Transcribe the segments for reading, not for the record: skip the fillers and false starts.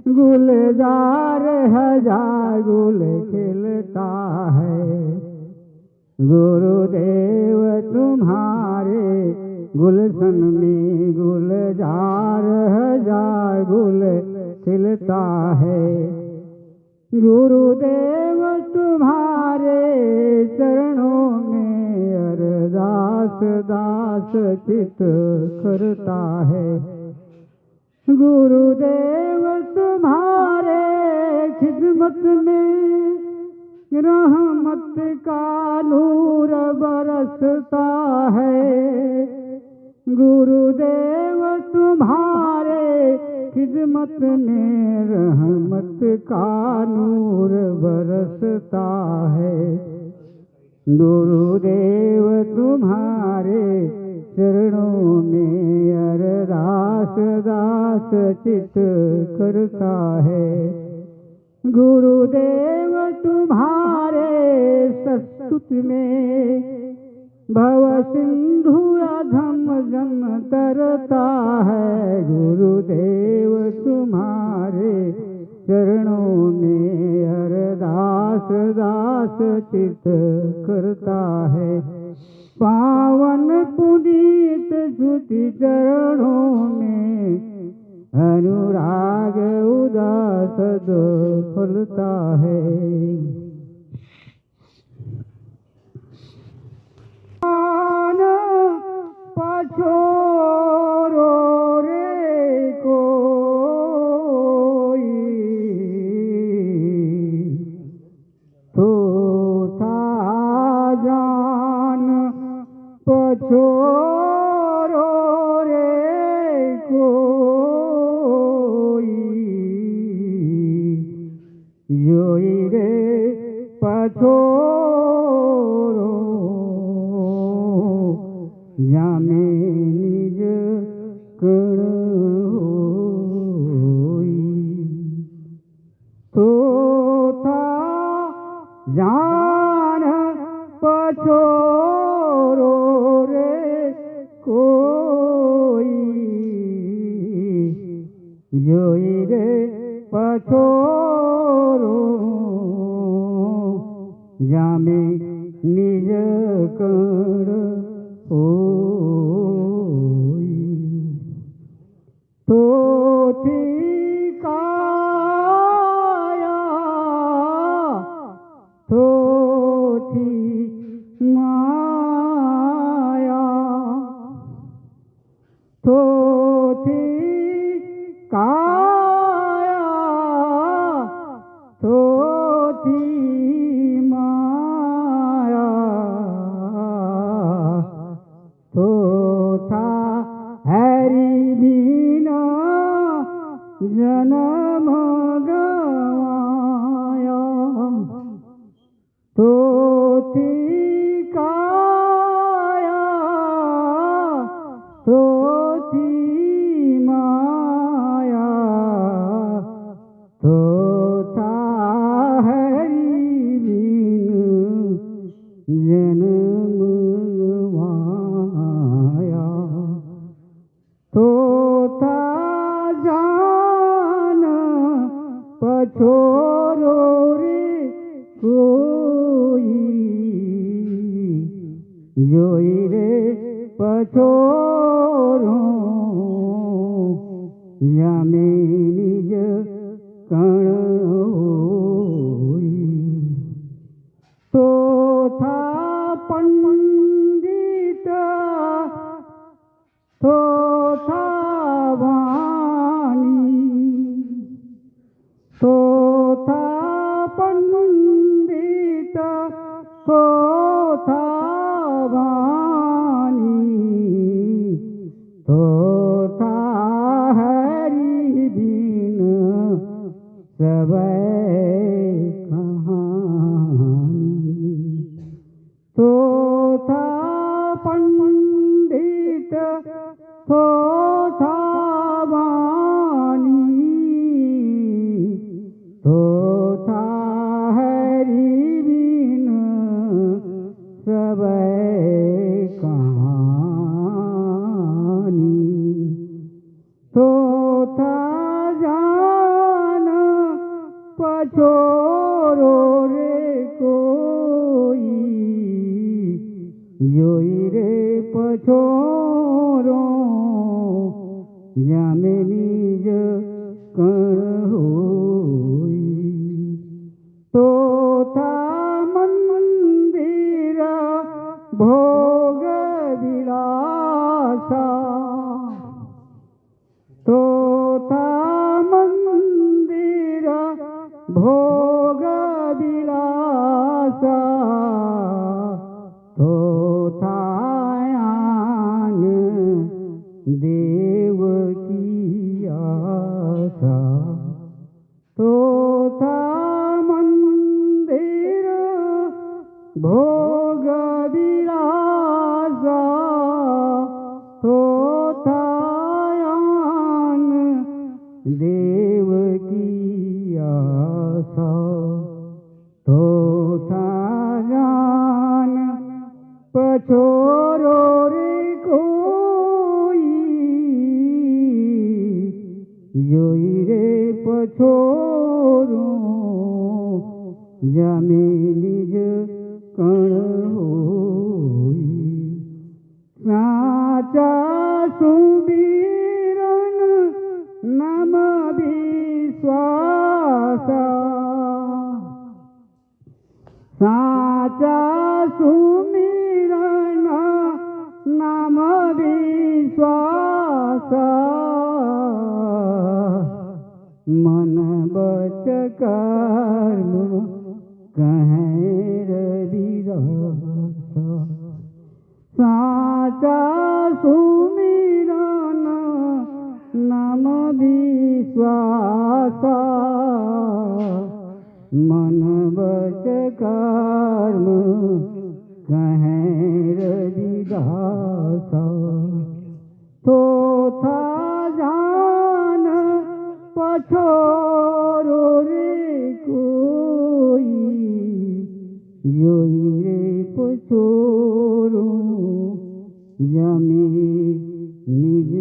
गुलजार हजार गुल खिलता है। गुरुदेव तुम्हारे गुलशन में गुलजार हजार गुल खिलता है। गुरुदेव तुम्हारे चरणों में अरदास दास चित करता है। गुरुदेव तुम्हारे खिदमत में रहमत का नूर बरसता है। गुरुदेव तुम्हारे खिदमत में रहमत का नूर बरसता है। गुरुदेव तुम्हारे चरणों में अरदास दास चित करता है। गुरुदेव तुम्हारे सस्तुत में भव सिंधु अधम जन तरता है। गुरुदेव तुम्हारे चरणों में अरदास दास चित करता है। पावन पुनीत श्रुति चरणों में अनुराग उदास दो फलता है। पछोरो रे कोई तो था जान पछोरो रे कोई योई रे पछोरो जामे निज कर होई तो था जान पछोरो रे कोई योई रे पछोरो जामे निज कर होई तो काया तो थी माया तो थी काया तो थी माया तो था हरि बिना जन्म गवाया तो थी काया तो थी माया तो था हरि बिन जन्म तो था जान पछोरो रे कोई योई रे पछोरो यामे निज कण होई तो था पंडित तो था वाणी तो था पंडित तो था वाणी तो था हरि बिन सब कहानी तो था पंडित तो था वाणी तो था हरि बिन सब कहानी तो था जान पछोरो रे कोई योई रे पछोरो जामे निज कण होई तो था मंदिर भोग विलासा तो था मंदिर भोग विलासा तो था आन देव की आशा तो था मंदिर भोग विलासा तो था आन देव की आशा तो था जान पछोरो रे कोई योई रे पछोरो जामे निज कण होई साचा सुबीरन नाम विश्वासा साचा सुमिरन नाम विश्वासा मन बच कर्म कहें रविदासा साचा सुमिरन नाम विश्वासा मन बच कर्म कहें रविदासा तो था जान पछोरो रे कोई योई रे पछोरो जामे निज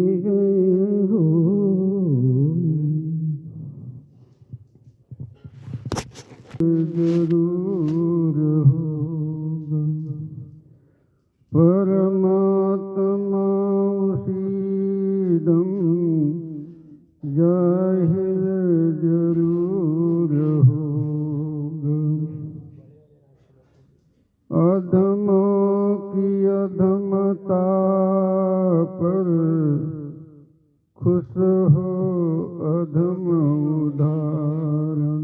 जरूर होगा परमात्मा उसी दम जाहिर जरूर होगा अधमों की अधमता पर खुश हो अधम उदाहरण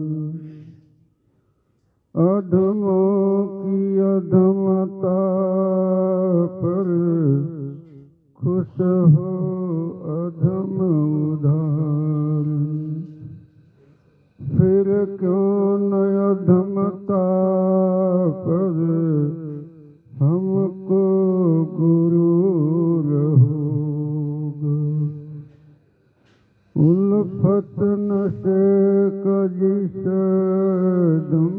अधमों की अधमता पर खुश हो अधम उदाहरण फिर क्यों न अधमता पर हमको गुरूर होगा उल्फत नशे कजिस दम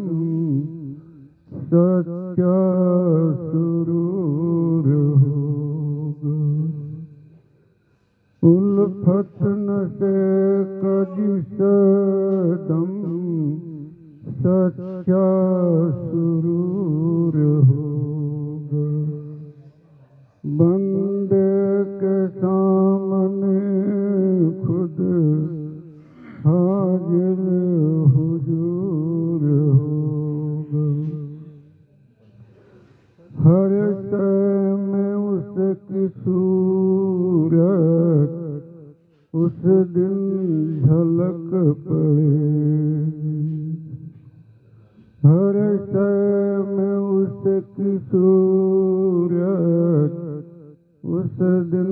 सच्चा सुरूर होगा उल्फत नशे कजिस दम सच्चा सुरूर होगा बंदे के सामने खुद हाजिर हुजूर होगा हर शय में उसकी सूरत उस दिन झलक पड़ेगी हर शय में उसकी सूरत उस दिन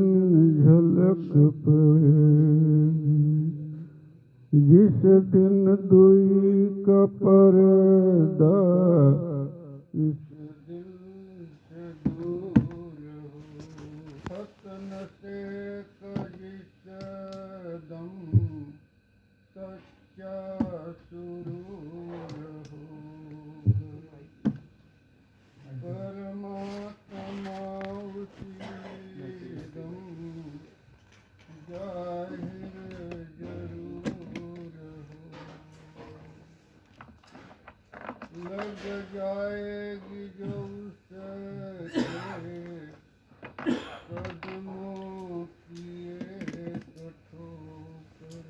झलक पड़ेगी जिस दिन दुई का पर्दा इस दिल से दूर हो सतन से कजिस दम सच्चा सुरूर हो परमात्मा उसी दम जाहिर जरूर हो लग जाएगी जो उसके कदमों की एक ठोकर,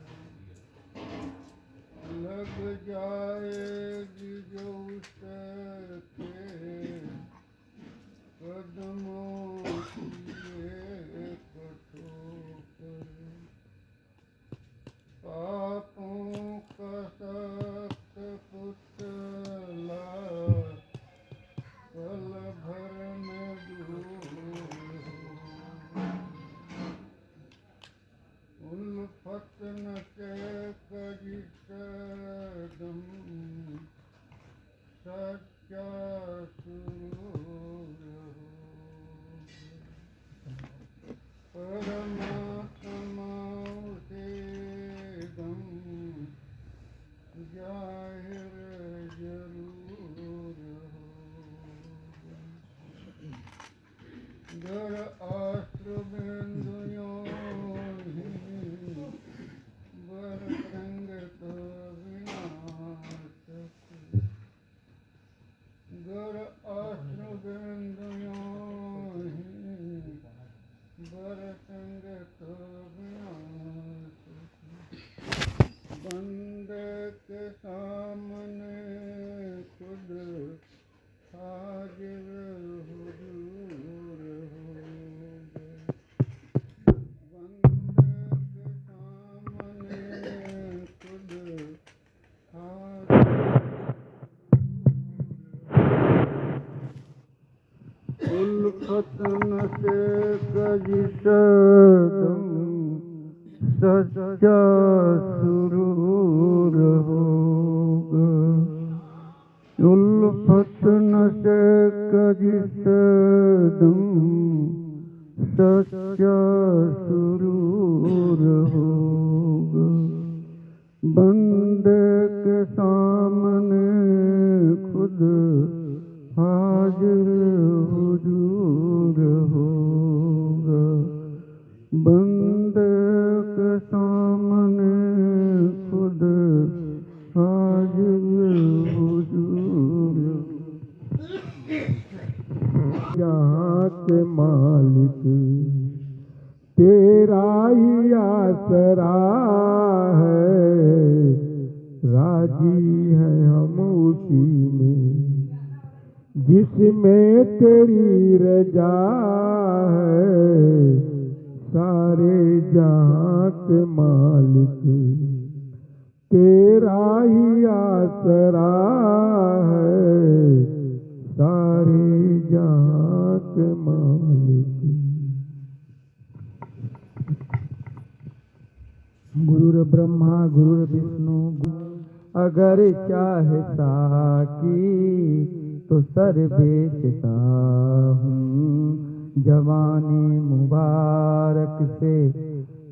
लग जाएगी जो उसके कदमों की एक ठोकर, पापों का सख्त पुतला पल भर में दूर हो, उल्फत नशे कजिस दम सच्चा सुरूर हो, परमात्मा उसे दम जाहिर जरूर हो, जड़ आश्र बिंदुयों ही बरसेंगे तो विनाशक, जड़ आश्र बिंदुयों ही बरसेंगे तो विनाशक, बंदे के सामने खुद हाजिर हुजूर होंगे, बंदे के सामने खुद हाजिर उल्फत नशे कजिस दम सच्चा सुरूर होगा, उल्फत नशे कजिस दम सच्चा सुरूर होगा, बंदे के सामने खुद हाजिर हुजूर होगा, बंदे के सामने खुद हाजिर हुजूर, जहाँ के मालिक तेरा ही आसरा है, राजी है हम उसी में जिसमें तेरी रजा है, सारे जहाँ के मालिक तेरा ही आसरा है, सारे जहाँ के मालिक। गुरुर ब्रह्मा गुरुर विष्णु, अगर चाहे साकी तो सर बेचता हूँ, जवानी मुबारक से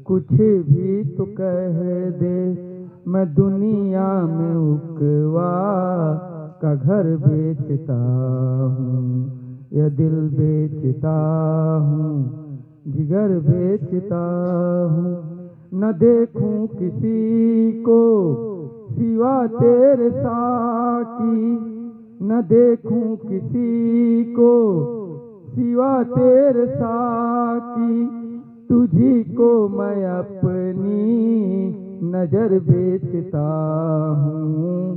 कुछ भी तो कह दे, मैं दुनिया में उकवा का घर बेचता हूँ, यह दिल बेचता हूँ, जिगर बेचता हूँ, न देखूं किसी को सिवा तेरे साकी, न देखूं किसी को सिवा तेरे साकी, तुझी को मैं अपनी नजर बेचता हूँ,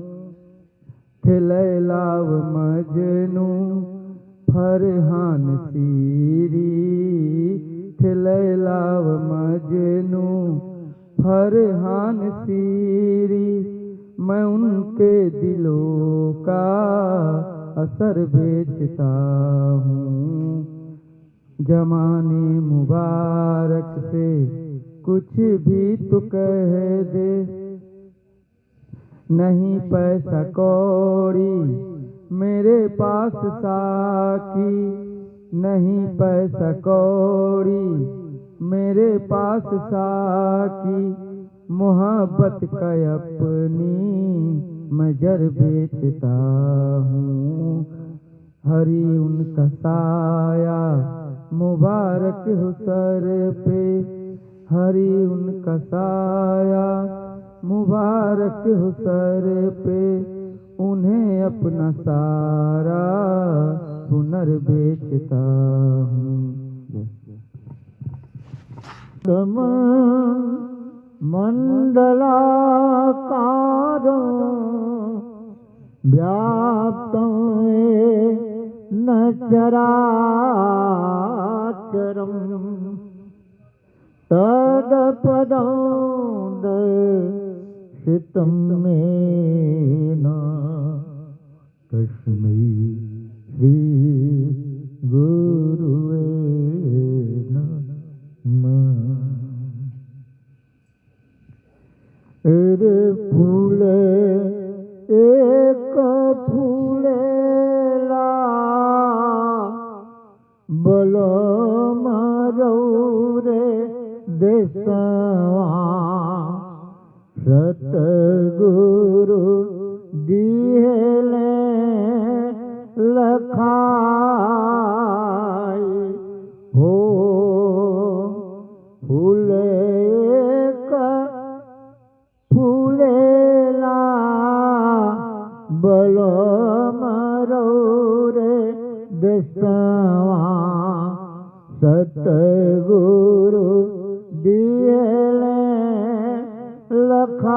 थे लैला व मजनू फरहान सीरी, थे लैला व मजनू फरहान सीरी, मैं उनके दिलों का असर बेचता हूँ, जमाने मुबारक से कुछ भी तो कह दे, नहीं पैसा कौड़ी मेरे पास साकी, नहीं पैसा कौड़ी मेरे पास साकी, मोहब्बत का अपनी मैं जर बेचता हूँ, हरी उनका साया मुबारक हो सर पे, हरी उनका साया मुबारक हो सर पे, उन्हें अपना सारा हुनर बेचता हूँ। मंडलाकारो व्याप्तं येन चराचरं तत्पदं दर्शितं येन तस्मै श्री गुरुवे नमः। रे फूले एक फूलेला बोलो मारो रे देसवा सतगुरु दिहेले लखाई हो फूले फूलेला बोलो मारो रे देसवा सतगुरु दिएले लखाई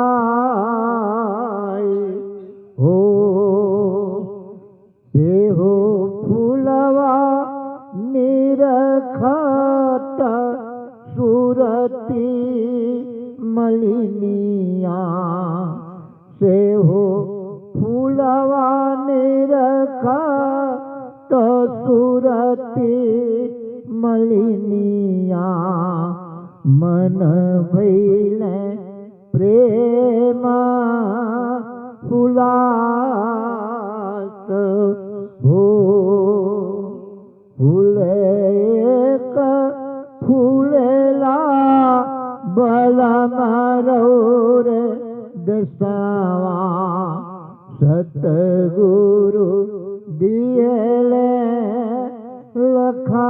हो देहो फूलवा निरखत सुरती मलिनिया से हो फूलवा निरखत सुरती मलिनिया मन भइले प्रेम फुलात हो फूले एक फूलेला बला मारो रे दसावा सतगुरु दिएले लखाइयो।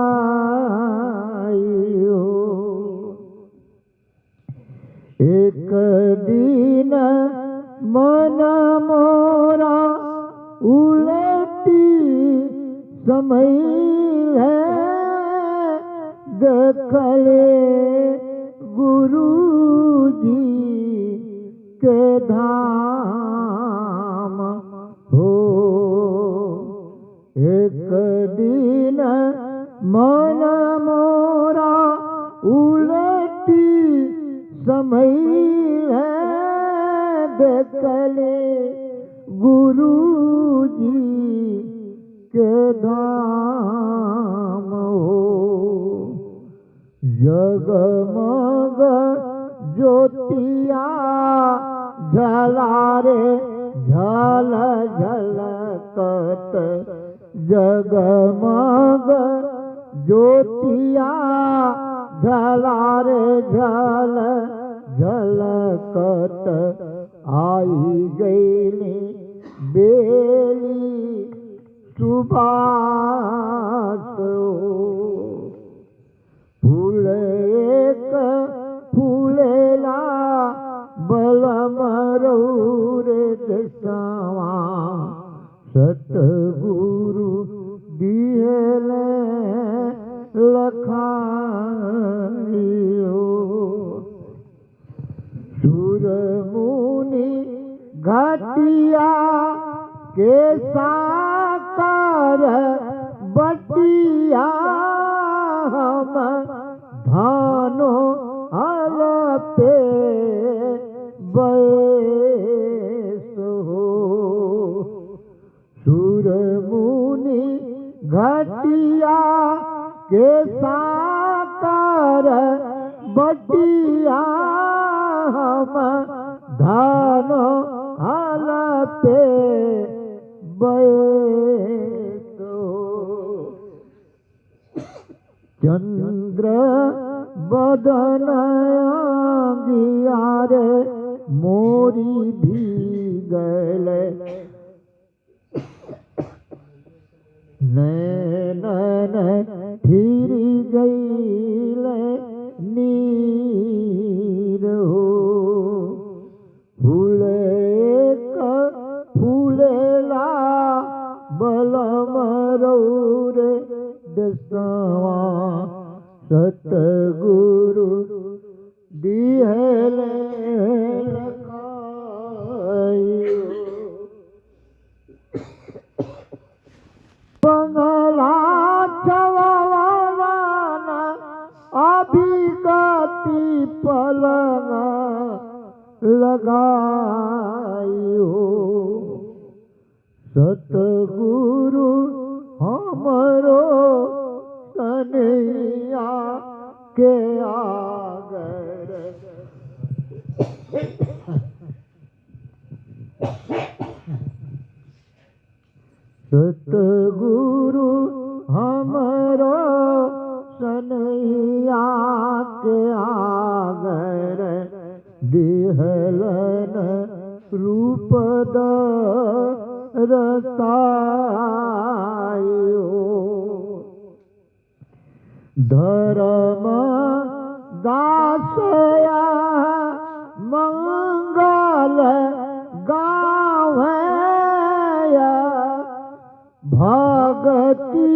एक दिन मन मोरा उलटी समय है देखले गुरुजी के धाम हो। एक दिन मन मोरा उलटी समय है देखले गुरुजी के धाम हो। जगमग ज्योतिया जला रे झल झलकत जगमग ज्योतिया जला रे झल झलकत आई गईली बेली सुबास फूल एक फूलेला बलमरो रे दसावा सतगुरु दिएले लखाइयो। सुर मुनि घाटिया के साकर बटिया हम धानो हल पे बैसो। सुर मुनि घाटिया के साकर बटिया हम धानो हल पे बैसो। चंद्र बदन अंगिया रे मोरी भी गले नैनन फिरी गईले नीर हो। फूले रौरे दसवा सतगुरु दिहले लखायो बंगला चवाना अभिगति पलना लगायो सतगुरु हमरो कन्हैया के आगर सतगुरु हमरो कन्हैया के आगर दिहलन रूप रसायो धर्म दासया मंगल गावया भगति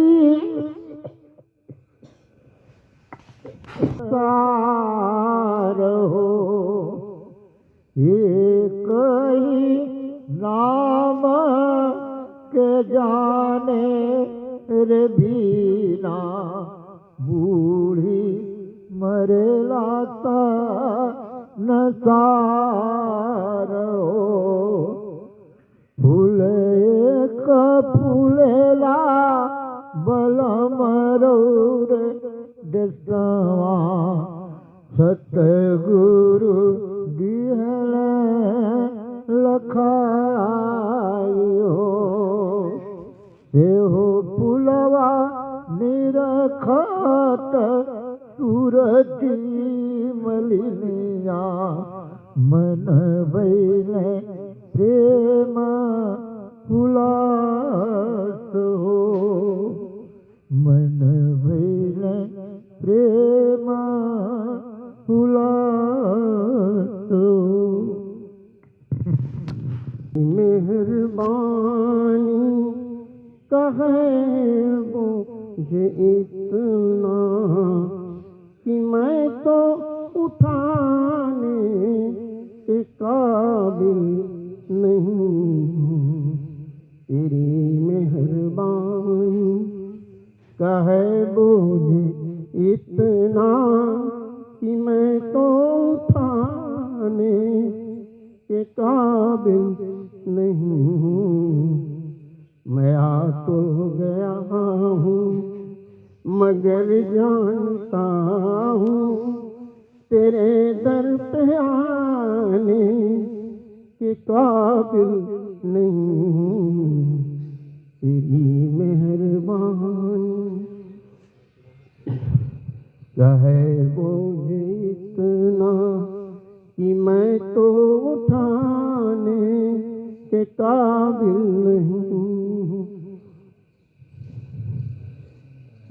सार हो एक ही नाम के जाने रे बीना बूढ़ी मरेलाता नसार हो फूले का फूलेला बलम रौरे दसवा सतगुरु दिहले लखायो देहो पुलवा निरखत सूरती मलिनिया मन बैले प्रेम उल्लास हो मन बैले प्रेम उल्लास हो मेहरबानी कहे मुझे इतना कि मैं तो उठाने के काबिल नहीं हूँ तेरी मेहरबानी कहे मुझे इतना कि मैं तो उठाने के काबिल नहीं हूँ मैं आ तो गया हूँ मगर जानता हूँ तेरे दर पे आने के काबिल नहीं हूँ तेरी मेहरबानी कहे मुझे इतना कि मैं तो उठाने के काबिल नहीं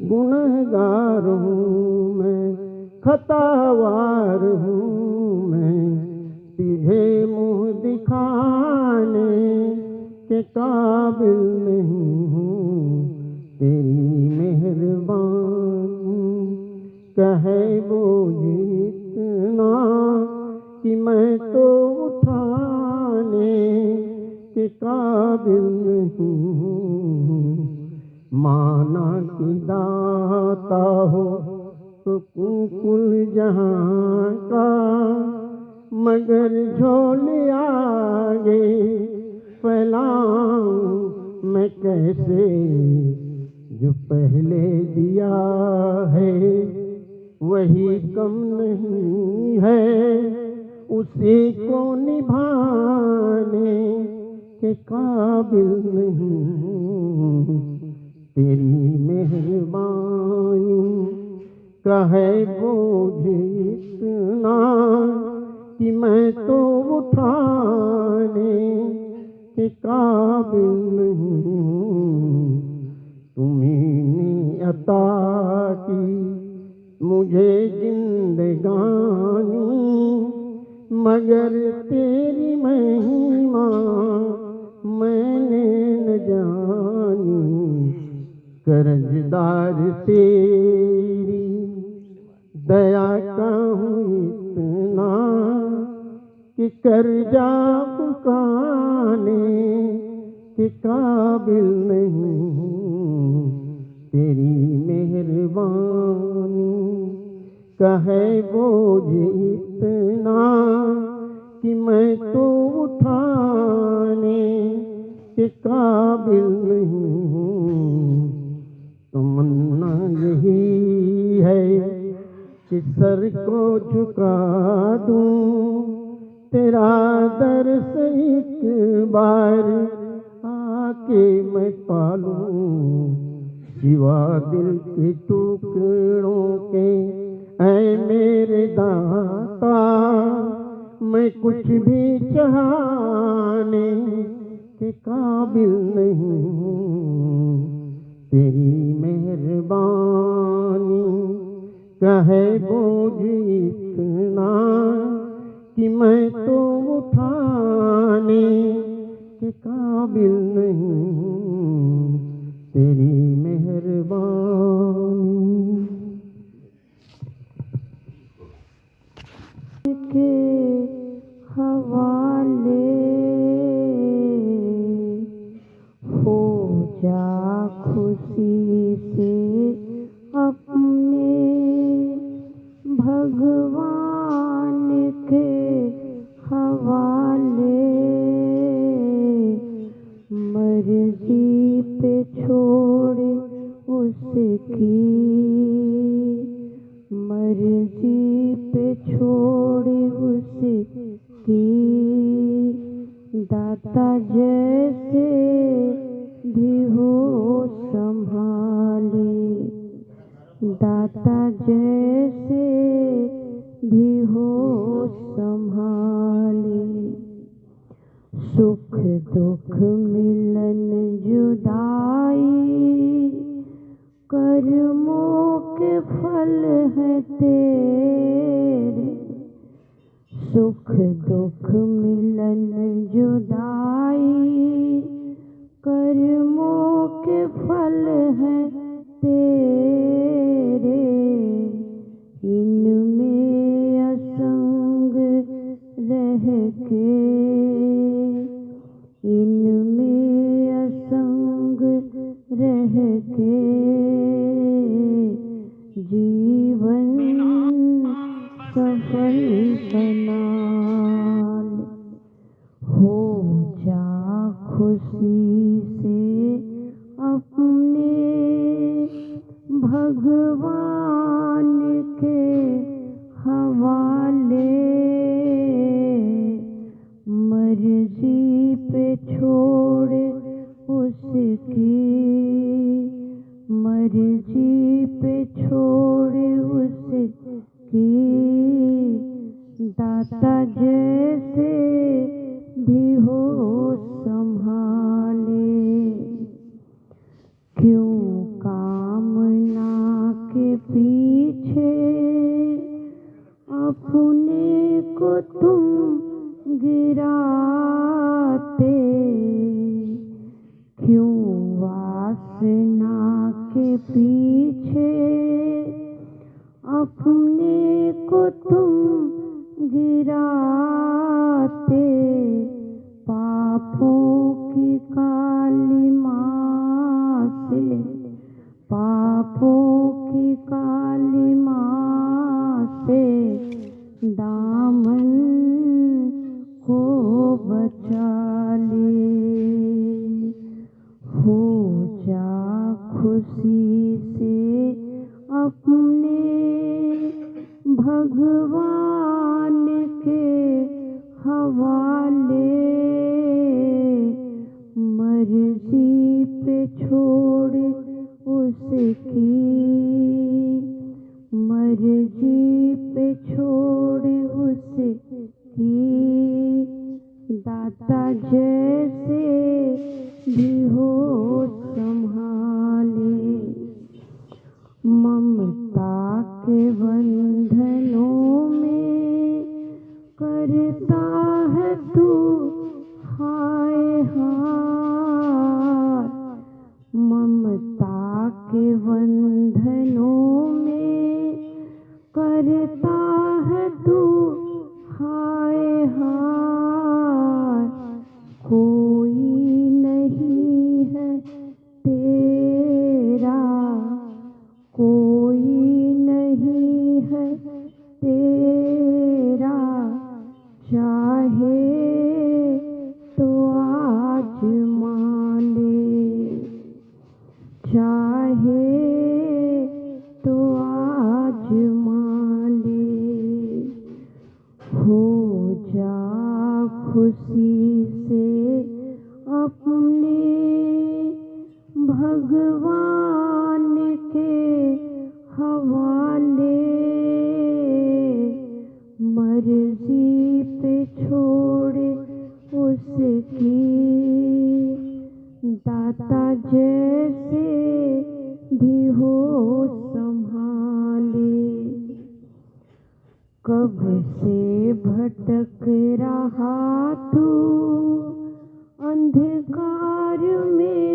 गुनहगार हूँ मैं खतावार हूँ मैं तुझे मुँह दिखाने के काबिल नहीं हूँ तेरी मेहरबानी कहे मुझे इतना कि मैं तो उठाने के काबिल नहीं हूँ माना कि दाता हो तो कुल जहाँ का मगर झोले आगे फैलाऊं मैं कैसे जो पहले दिया है वही कम नहीं है उसी को निभाने के काबिल नहीं तेरी मेहरबानी कहे मुझे इतना कि मैं तो उठाने के काबिल नहीं तुम्हीं अता की मुझे जिंदगानी मगर तेरी महिमा मैंने न जानी कर्जदार तेरी दया का हूँ इतना कि कर्जा चुकाने के काबिल नहीं। तेरी मेहरबानी का है बोझ इतना कि मैं तो उठाने के काबिल नहीं। तमन्ना यही है कि सर को झुका दूं, तेरा दर्स एक बार आके मैं पालूं। सिवा दिल के टुकड़ों के ऐ मेरे दाता, मैं कुछ भी चाहने के काबिल नहीं। तेरी मेहरबानी का है बोझ इतना कि मैं तो उठाने के काबिल नहीं। तेरी मेहरबानी के हवाले हो जा खुशी से अपने भगवान के हवाले। मर्जी पे छोड़ उसकी, मर्जी पे छोड़ उसकी। दाता जैसे भी हो संभाले, दाता जैसे भी हो संभाले। सुख दुख मिलन जुदाई कर्मों के फल है तेरे। सुख दुख मिलन जुदाई कर्मों के फल है तेरे। इनमें असंग रह के, इनमें असंग रह के जीवन सफल बना ले। हो जा खुशी से अपने भगवान के हवाले। मर्जी पे छोड़ उसकी, मर्जी पे छोड़ उसकी। दाता जैसे भी हो संभाले। क्यों कामना के पीछे अपने को तुम गिराते। क्यों वासना के पीछे अपने को तुम गिराते। पापों की काली माँ से, पापों की काली माँ से दामन को बचा ले। हो जा खुशी से अपने भगवान के हवाले। मर्जी पे छोड़ उसकी, मर्जी पे छोड़ उसकी। दाता जैसे भी हो संभाले। ममता के बंधनों में करता है तू हाय हाय। ममता खुशी से अपने भगवान के हवाले मर्जी पे छोड़े उसकी दाता जैसे भी हो संभाले। कब से भटक रहा तू अंधकार में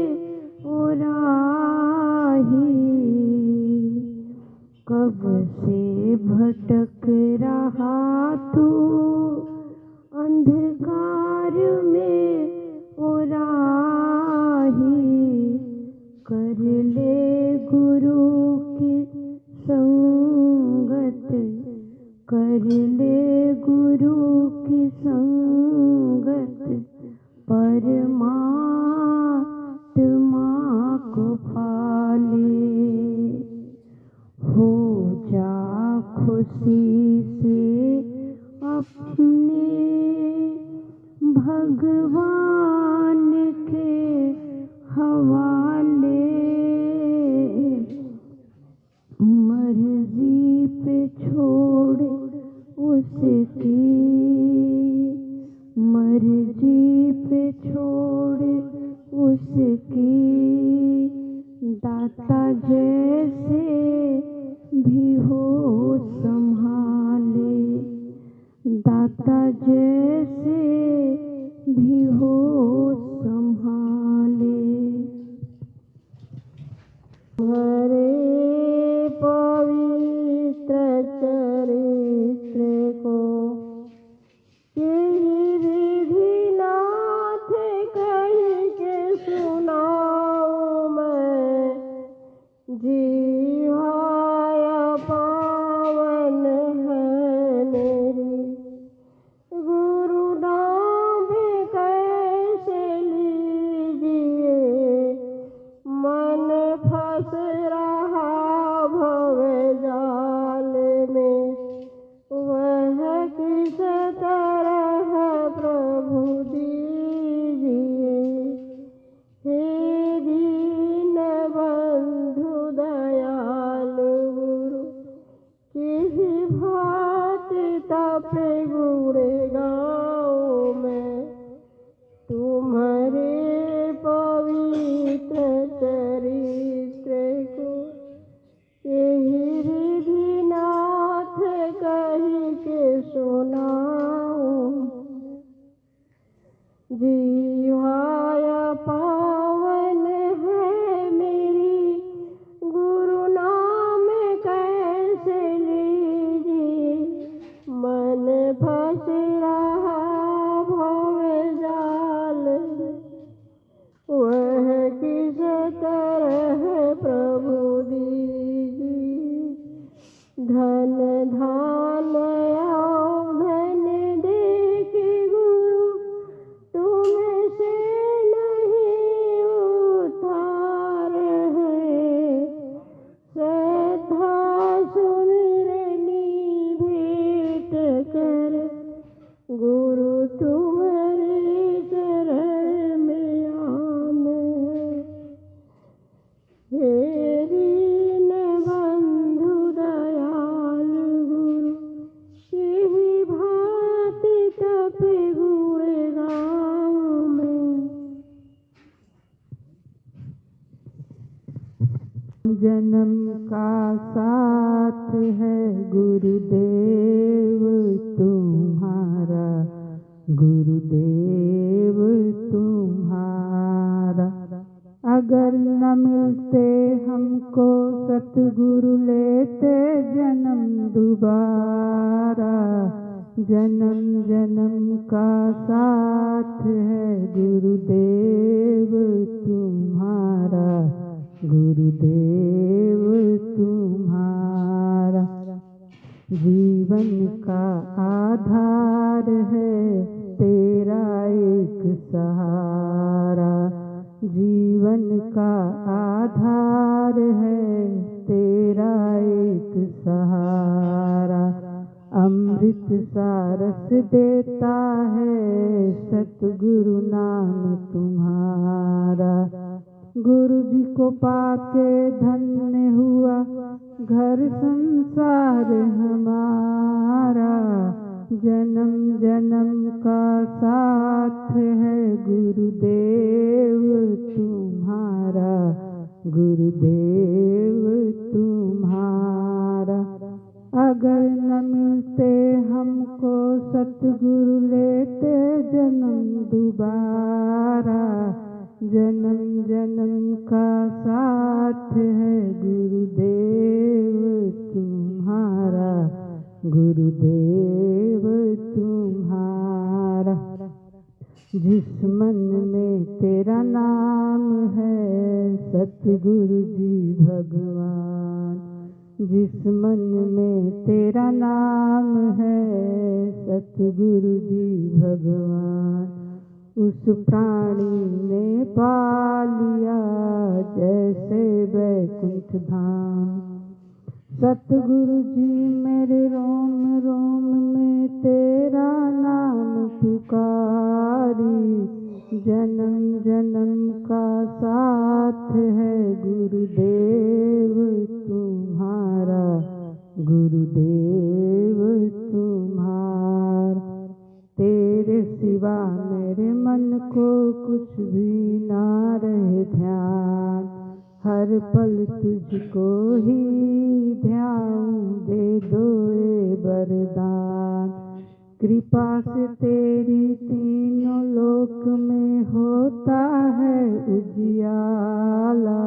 ओ राही, कब से भटक रहा तू अंधकार में ओ राही। कर ले गुरु की संगत, कर ले गुरु की संगत, परमात्मा को पाले। हो जा खुशी से अपने भगवान के हवाले मर्जी पे छोड़ उसकी, मर्जी पे छोड़ उसकी दाता जैसे भी हो संभाले, दाता जैसे भी हो संभाले। हरे पवित्र चरित्र को गिरिनाथ कह के सुनाऊं मैं, जीवाया पावन है मेरी, गुरु नाम कैसे लीजिए, मन फंस रहा भव जाल में, वह किस तरह प्रभु दीजिए। हे दीन बंधु दयाल गुरु, किसी भांति तपे गुणे गाऊं मैं, तुम्हारे पवित्र चरित्र को यही रिधिनाथ कही के सुनाऊं। जीवाया पावन है मेरी, गुरु नाम कैसे लीजिए, मन फंस रहा भव जाल, वह किस तरह प्रभु दीजिए। धन धान धन देख गुरु तुमसे नहीं उतार है, श्रद्धा सुमिरनी भेंट कर गुरु तुम्हारे चरण में आन है। हे दीन बंधु दयाल गुरु, यही भांति तपे गुणे गाऊं मैं। जन्म का साथ है गुरुदेव तुम्हारा, गुरुदेव तुम्हारा। अगर न मिलते हमको सतगुरु लेते जन्म दोबारा, जन्म जन्म का साथ है गुरुदेव तुम्हारा, गुरुदेव तुम्हारा। जीवन का आधार है तेरा एक सहारा, जीवन का आधार है तेरा एक सहारा। अमृत सा रस देता है सतगुरु नाम तुम्हारा। गुरु जी को पाके धन्य हुआ घर संसार हमारा। जन्म जन्म का साथ है गुरुदेव तुम्हारा, गुरुदेव तुम्हारा। अगर न मिलते हमको सतगुरु लेते जन्म दोबारा। जन्म जन्म का साथ है गुरुदेव तुम्हारा, गुरुदेव तुम्हारा। जिस मन में तेरा नाम है सतगुरु जी भगवान। जिस मन में तेरा नाम है सतगुरु जी भगवान। उस प्राणी ने पा लिया जैसे वैकुंठ धाम। सतगुरु जी मेरे रोम रोम में तेरा नाम पुकारी। जन्म जन्म का साथ है गुरुदेव तुम्हारा, गुरुदेव तुम्हारा। तेरे सिवा मेरे मन को कुछ भी ना रहे ध्यान। हर पल तुझको ही ध्यान दे दो ए वरदान। कृपा से तेरी तीनों लोक में होता है उजियाला।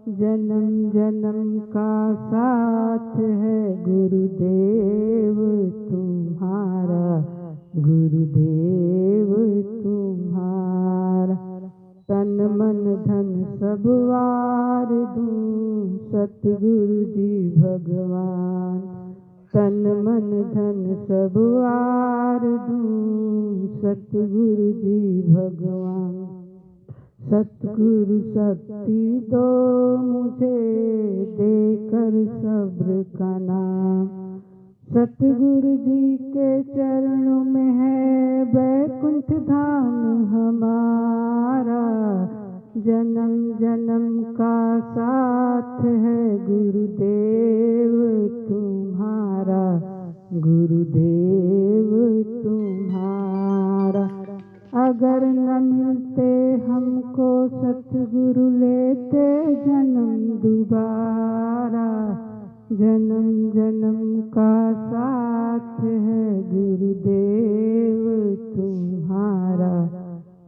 जन्म जन्म का साथ है गुरुदेव तुम्हारा, गुरुदेव तुम्हारा। तन मन धन सब वार दूं सतगुरु जी भगवान। तन मन धन सब वार दूं सतगुरु जी भगवान। सतगुरु शक्ति दो मुझे देकर सब्र का नाम। सतगुरु जी के चरणों में है वैकुंठ धाम हमारा। जन्म जन्म का साथ है गुरुदेव तुम्हारा, गुरुदेव तुम्हारा। अगर न मिलते हमको सतगुरु लेते जन्म दोबारा। जन्म जन्म का साथ है गुरुदेव तुम्हारा,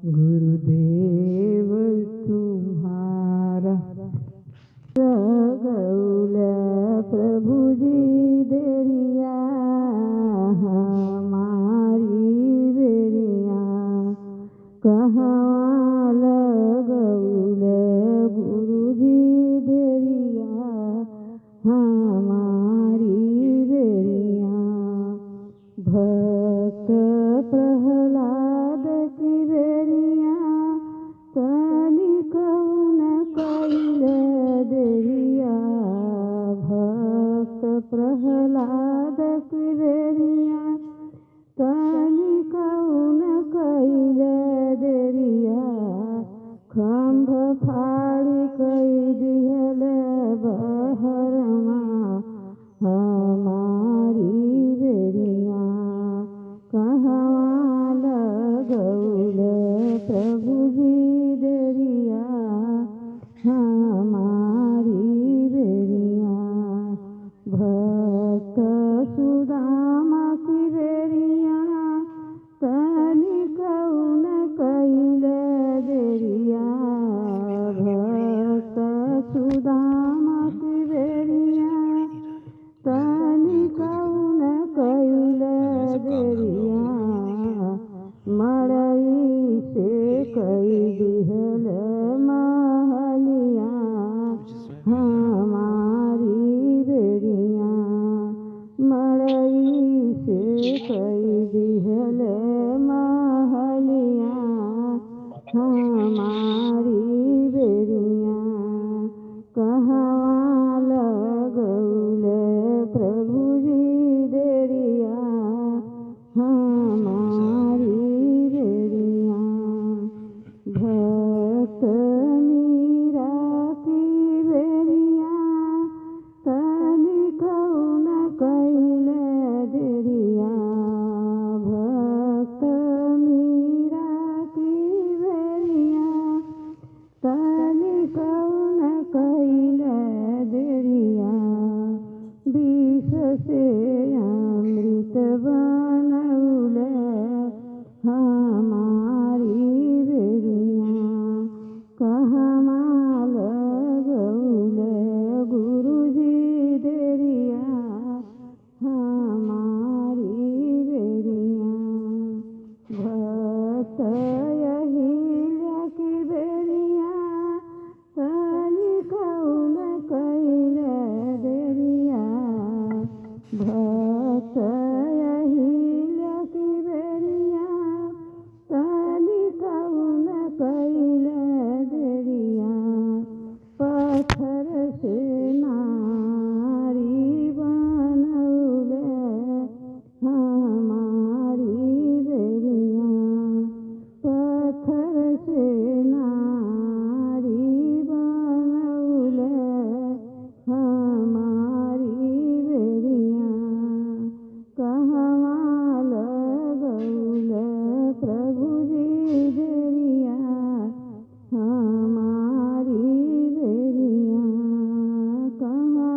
गुरुदेव तुम्हारा। गौल प्रभु जी देरिया हमारी बेरिया। कहाँ लगौल गुरु जी देरिया हमारी बेरिया। भक्त प्रहलाद की बेरिया तनिक न कैल देरिया। भक्त प्रहलाद की बेरिया तनिक न कैल देरिया। खम्भ फाड़ी कई दिहल बहरमा हमारी बेरिया। कहाँ लगौल प्रभु जी देरिया हमारी बेरिया। भक्त सुदामा की बेरिया तनिक न कैल देरिया। भक्त सुदामा की बेरिया तनिक न कैल देरिया। मड़ई से कई दिहल महलिया हमारी बेरिया। मड़ई से कई दिहल महलिया हमारी बेरिया। कहाँ लगौल प्रभु जी देरिया हमारी बेरिया। अहिल्या की बेरिया साली कौन कैले देरिया भक्त अहिल्या की बेरिया साली कौन कैले देरिया पत्थर से नारी बनौले हमारी बेरिया पत्थर से नारी बनौले हमारी बेरिया कहवा लगौले प्रभु जी देरिया हमारी बेरिया कहवा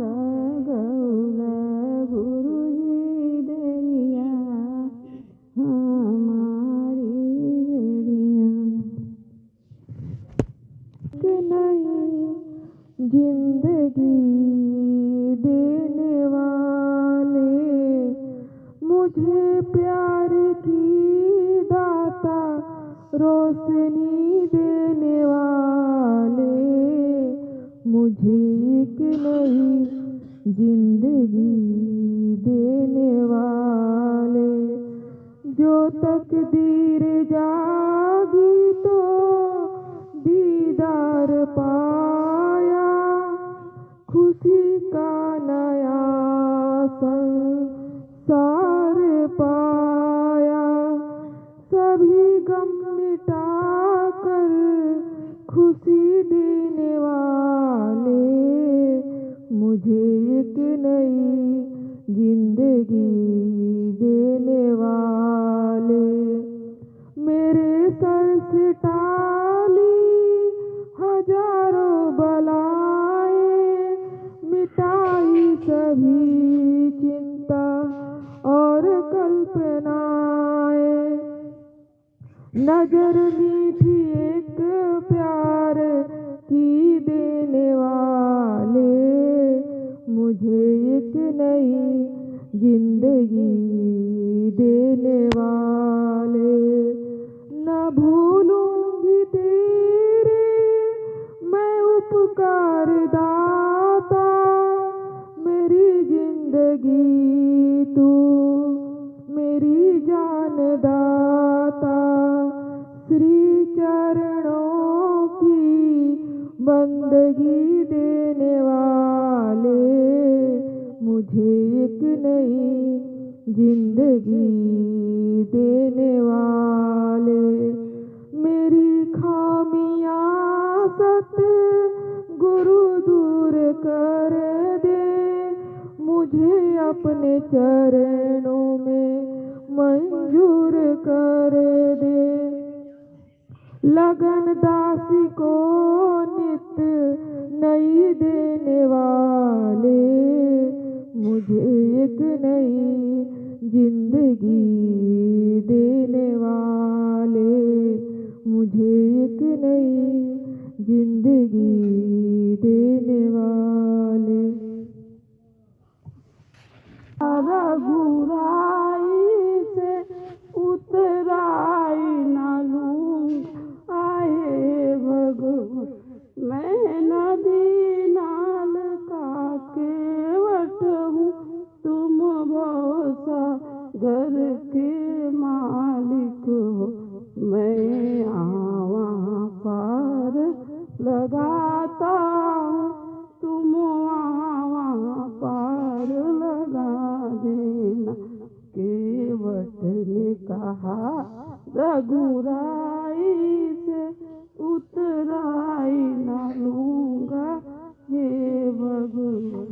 लगौले गुरु जी देरिया हमारी बेरिया कि नहीं जिंदगी देने वाले मुझे प्यार की दाता रोशनी देने वाले मुझे एक नई जिंदगी देने वाले जो तकदीर जागी तो दीदार पाया खुशी का नया संसार पाया सभी गम मिटाकर खुशी देने वाले मुझे एक नई जिंदगी देने वाले मेरे सर से टाली हजारों बलाएं मिटाई सभी चिंता और कल्पनाएं नजर मीठी एक प्यार की देने वाले मुझे एक नई जिंदगी देने वाले न भूलूंगी तेरे मैं उपकार दाता मेरी जिंदगी तू मेरी जान दाता श्री चरणों की बंदगी देने वाले मुझे एक नई जिंदगी देने वाले मेरी खामियां सत गुरु दूर कर दे मुझे अपने चरणों में मंजूर कर दे लगन दासी को नित नई देने वाले मुझे एक नई जिंदगी देने वाले मुझे एक नई जिंदगी देने वाले रघुराई से उतराई न लूं आए भगवान मैं नदी नाल का केवट हूँ तुम भरोसा घर के मालिक हो मैं आवा पार लगाता हूँ तुम आवा पार लगा देना केवट ने कहा रघुराई से उतराई न लूंगा हे भगवान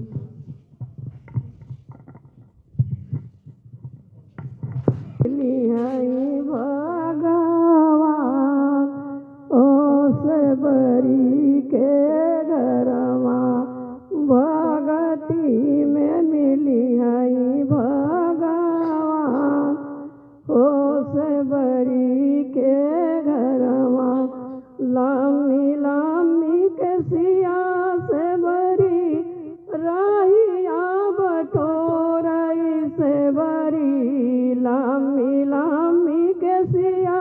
भगवान ओ सबरी के घरमा भगती में मिली है भगवान ओ सबरी के घरमा लामी लामी के सिया से बरी राहिया बटोरई से बरी लामी लामी के सिया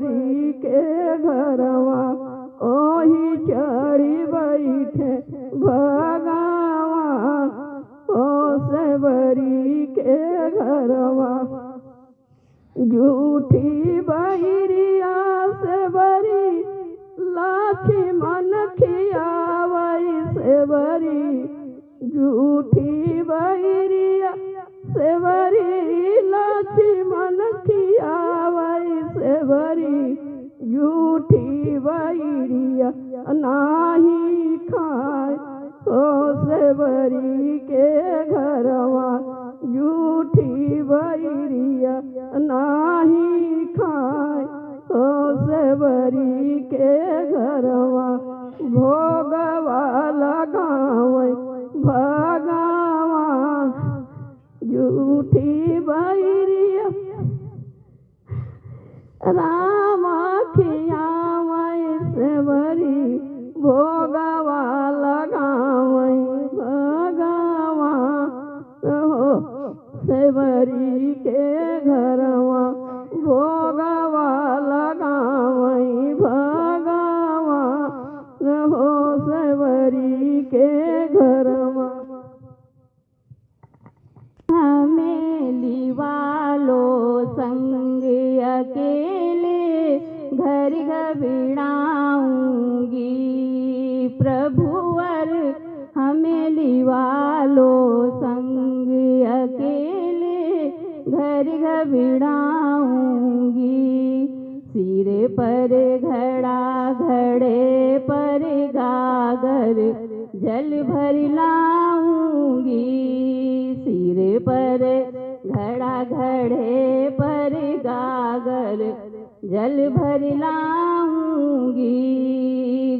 सेवरी के घरवा ओही चढ़ी बैठे भगवान। ओ सेवरी के घरवा झूठी बहिरिया सेवरी लक्ष्मण खियावई सेवरी झूठी बहिरिया सेवरी लक्ष्मण खियावई सेवरी झूठी बहिरिया नाही खाए। ओ सेवरी के घरवा झूठी बहिरिया नाही खाए। ओ सेवरी के घरवा भोगवा लगावै भगवान। झूठी बहिरिया राम खियावै सेवरी भोगवा लगावै भगवान। हो सेवरी के घरवा भोगवा लगावै भगवान। हो सेवरी के घरवा हमेली वालो संग अकेले घर घबिड़ाऊंगी प्रभुवर। हमेली वालो संग अकेले घर घबिड़ाऊंगी। सिरे पर घड़ा घड़े पर गागर जल भर लाऊंगी। सिरे पर घड़ा घड़े पर गागर जल भर लाऊंगी।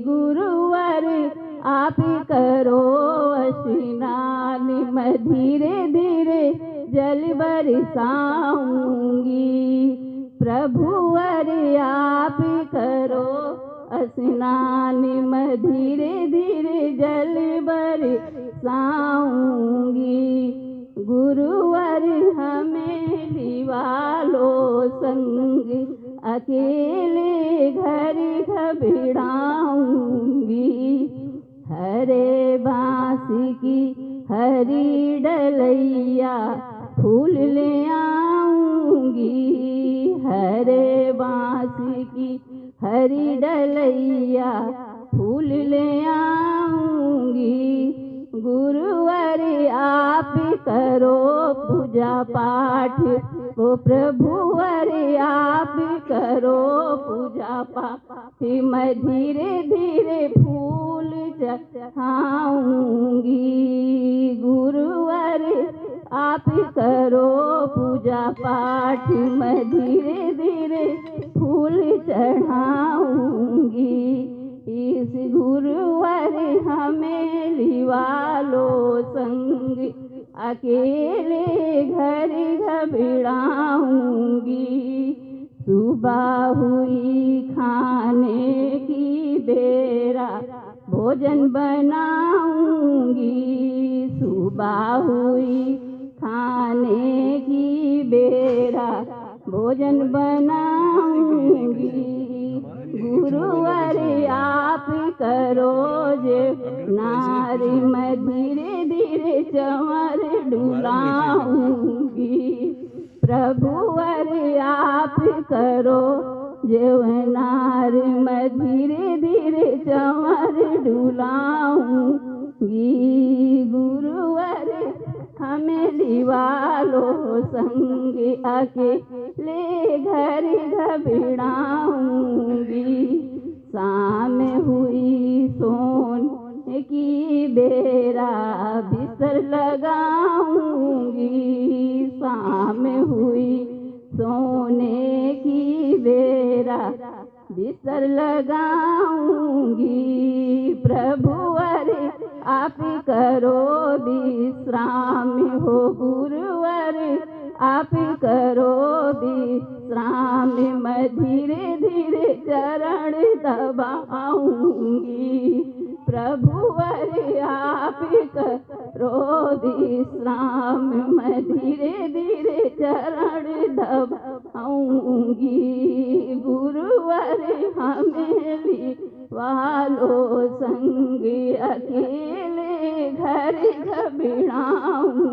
गुरुवर आप करो स्नान मैं धीरे धीरे जल बरसाऊंगी। प्रभुवर आप करो स्नान मैं धीरे धीरे जल बरसाऊंगी। गुरुवर हमेली वालो संग अकेले घर घबिड़ाऊंगी। हरे बांस की हरी डलैया फूल ले आऊंगी। हरे बांस की हरी डलैया फूल ले आऊंगी। गुरुवर आप करो पूजा पाठ। ओ प्रभुवर आप करो पूजा पाठ मैं धीरे धीरे फूल चढ़ाऊंगी। गुरुवर आप करो पूजा पाठ मैं धीरे धीरे फूल चढ़ाऊंगी। इस गुरुवर हमेली वालो संग अकेले घर घबिड़ाऊंगी। सुबह हुई खाने की बेरा भोजन बनाऊंगी। सुबह हुई खाने की बेरा भोजन बनाऊंगी। गुरुवर आप करो जे नारी मैं धीरे धीरे चंवर डुलाऊंगी। प्रभुवर आप करो जेवनार मैं धीरे धीरे चंवर डुलाऊंगी। गुरुवर हमेली वालो संग अकेले घर घबिड़ाऊंगी। शाम हुई सोने की बेरा बिस्तर लगाऊंगी। शाम हुई सोने की बेरा बिस्तर लगाऊंगी। प्रभुवर आप करो विश्राम हो गुरुवर आप करो विश्राम मैं धीरे धीरे चरण दबाऊंगी। प्रभुवर आप करो विश्राम मैं धीरे धीरे चरण दबाऊंगी। गुरु हमेली वालों संग अकेले घर घबराऊंगी।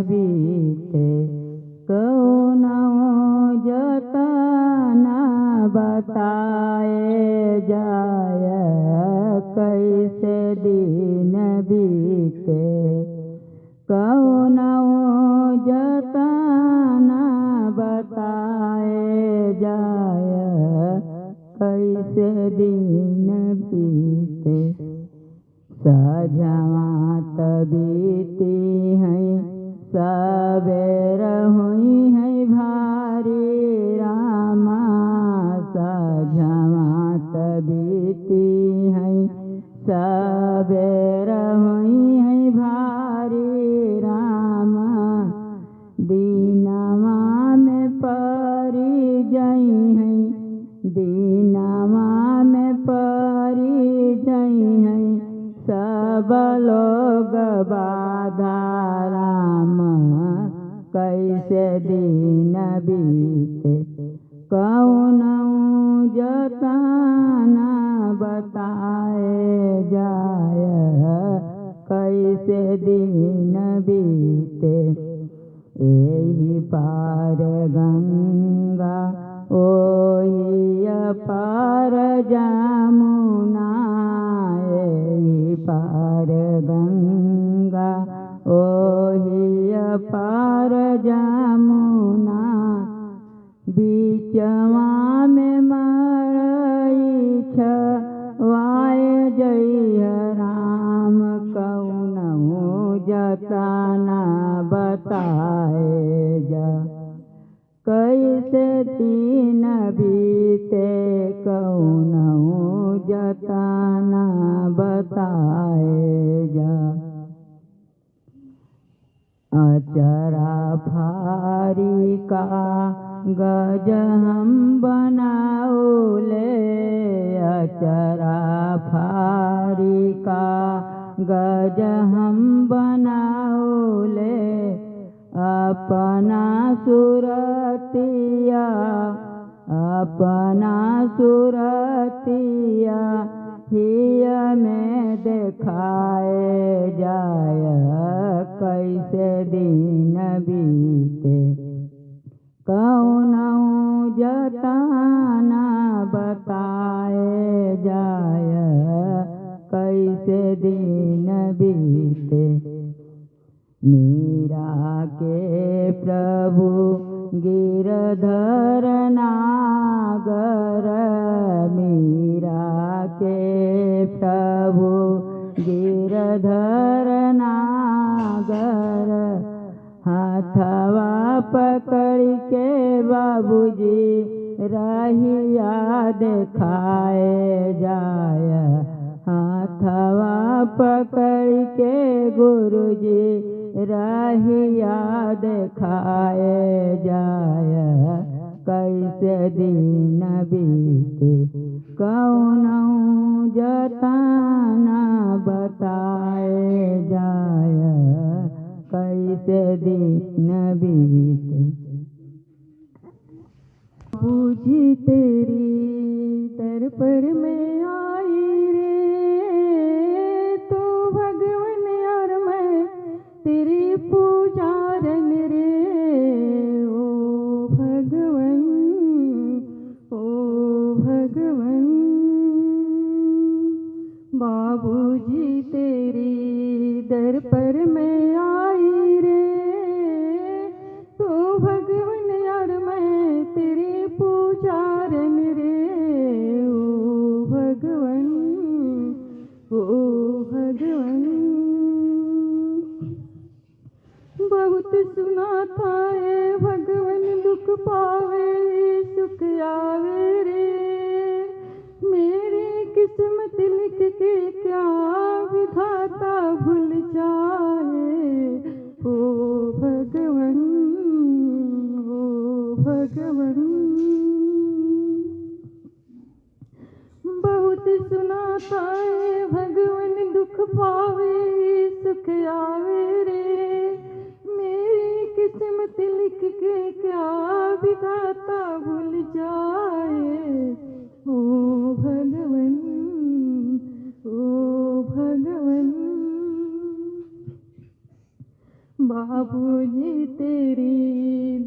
बीते कौन जतना बताए जाय, कैसे दिन बीते कौन जतना बताए जाय, कैसे दिन बीते। सजवा बीती हैं सबेर हुई है भारी रामा, सजवा बीती हैं सबेर हुई है भारी रामा, दीनवा में परी जई हैं, दीनवा में परी जई हैं सब लोग बाधा राम, कैसे दिन बीते कौन जतना बताए जाय, कैसे दिन बीते। यही पार गंगा ओही पार जमुना, यही पार गंगा ओही पार जमुना, बीचवा में मरई छवाय जय राम, कौनहु जतना बताए जा, कैसे दिन बीते कौनहु जतना बताए जा। अचरा फारी का गज हम बनाओले, अचरा फारी का गज हम बनाओले, अपना सुरतिया अपना सुरतिया हिया में देखाए जाय, कैसे दिन बीते कौनहु जतना बताए जाय, कैसे दिन बीते। मीरा के प्रभु गिरधर नागर, मीरा के प्रभु गिरधर नागर, हाथवा पकड़ के बाबूजी रहिया देखाए जाय, हाथवा पकड़ के गुरुजी रहिया देखाए जाय, कैसे दिन बीते कौनहु जतना बताए जाय, कैसे दिन बीते। बूझी तेरी दर पर मैं आई रे, तो भगवन और मैं तेरी पूजारन रे, ओ भगवन ओ भगवन। बाबूजी तेरी दर पर मैं आई रे, तो भगवन और मैं तेरी पूजारन रे, ओ भगवन ओ भगवन। बहुत सुना था ये भगवन दुख पावे सुख आवे रे, मेरी किस्मत लिख के क्या विधाता भूल जाए, ओ भगवन ओ भगवन। बहुत सुना था ये भगवन दुख पावे सुख आवे रे, मेरी किस्मत लिख के क्या विधाता भूल जाए। ओ भगवन, ओ भगवन। बाबूजी तेरी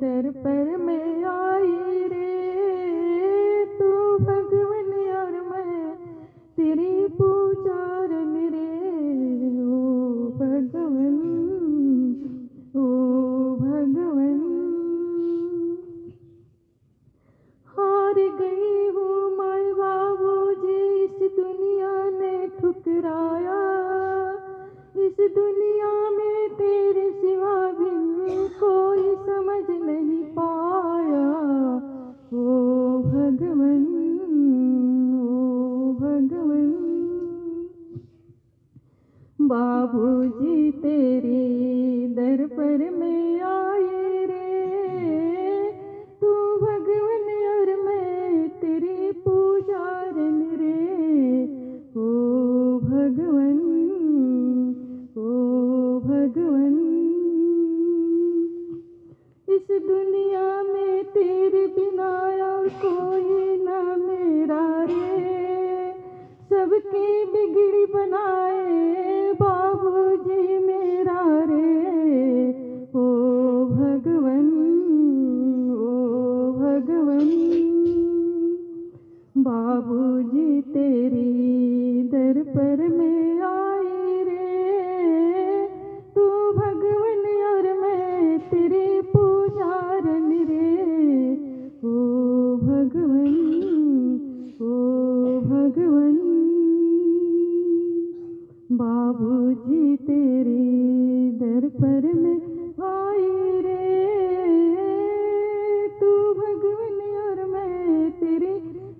दर पर मैं आई रे, तू भगवन और मैं तेरी पुजारन रे। ओ भगवन, ओ भगवन। हार गई हूँ माय बाबूजी, इस दुनिया ने ठुकराया। इस दुनिया में तेरे सिवा भी कोई समझ नहीं पाया। ओ भगवन, ओ भगवन। बाबूजी तेरी दर पर मैं आई रे, तू भगवन और मैं तेरी पुजारन रे। ओ भगवन, ओ भगवन। इस दुनिया में तेरे बिना और कोई ना मेरा रे, सबकी बिगड़ी बनाए बाबूजी मेरा रे। ओ भगवन, ओ भगवन। बाबूजी तेरी दर पर मैं आई रे, तू भगवन और मैं तेरी पुजारन रे। ओ भगवन, ओ भगवन। बाबूजी तेरी दर पर मैं आई रे, तू भगवन और मैं तेरी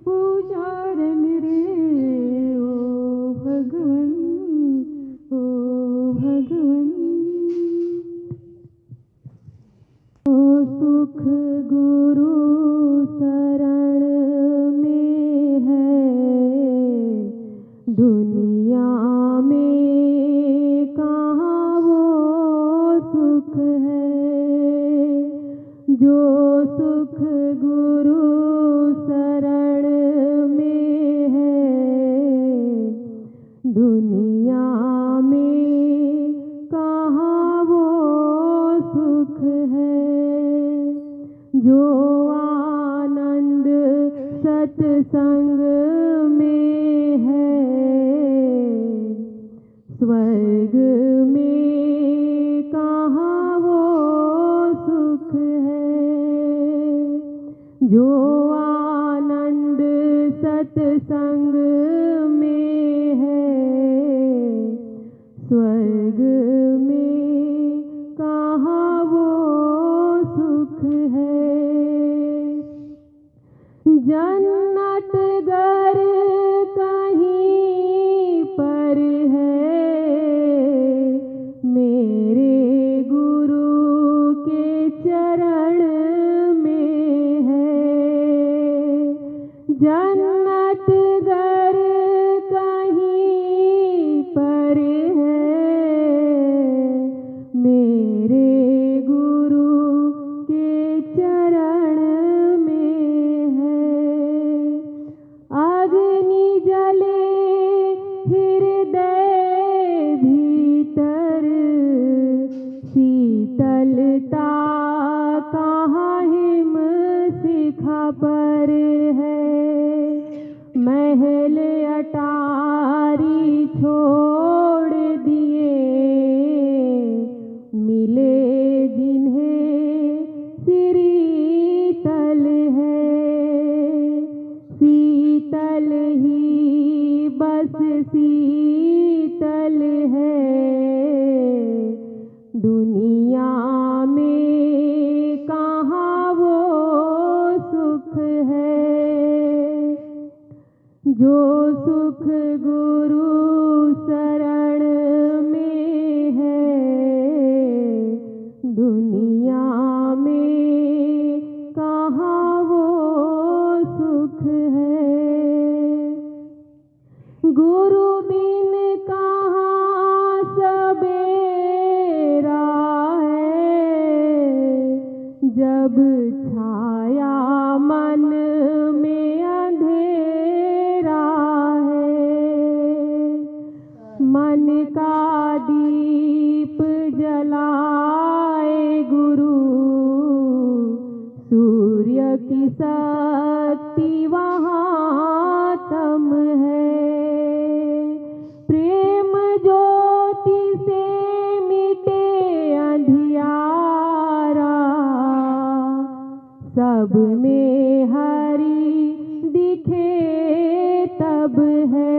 पुजारन रे। ओ भगवन, ओ भगवन। ओ सुख गुरु शरण में है, दुनिया में कहाँ वो सुख है। जो सुख गुरु शरण में है, दुनिया में कहाँ वो सुख है। जो आनंद सत्संग में है, स्वर्ग में कहाँ वो सुख है। जो आनंद सत्संग में है, स्वर्ग में कहाँ वो सुख है। जन्नत गर कहीं पर है, मेरे गुरु के चरण में है। जन्नत गर कहीं पर है, मेरे गुरु के चरण में है। अग्नि जले हृदय भीतर, शीतलता कहाँ हिम शिखा पर है। महल अटारी छोड़ दिए, मिले जिन्हें शीतल है। शीतल ही बस शीतल है, दुनिया में कहाँ वो सुख है। जो सुख गुरु शरण में है, दुनिया में कहाँ वो सुख है। गुरु बिन कहाँ सबेरा है, जब छाए सूर्य की शक्ति वहाँ तम है। प्रेम ज्योति से मिटे अंधियारा, सब में हरि दिखे तब है।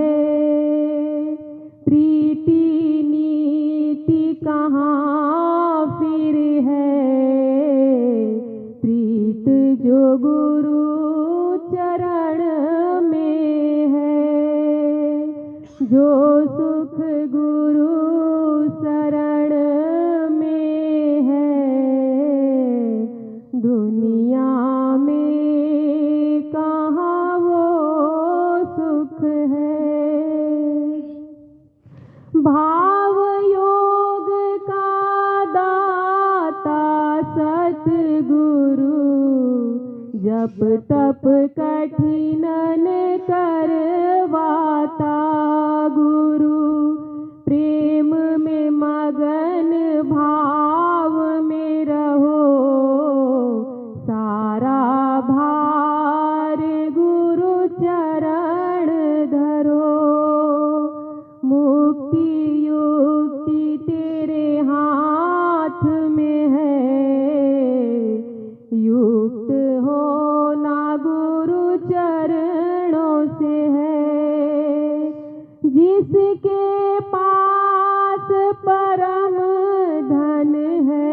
प्रीति नीति कहाँ फिर है, प्रीत जो गुरु चरण में है। जो सुख गुरु शरण में है, दुनिया में कहाँ वो सुख है। भाव योग का दाता सतगुरु, जप तप कठिनन करवाता गुरु। प्रेम में मगन भाव में रहो, सारा भार गुरु चरण धरो। मुक्ति युक्ति तेरे हाथ में है, युक्त होना गुरु चरणों से है। जिसके पास परम धन है,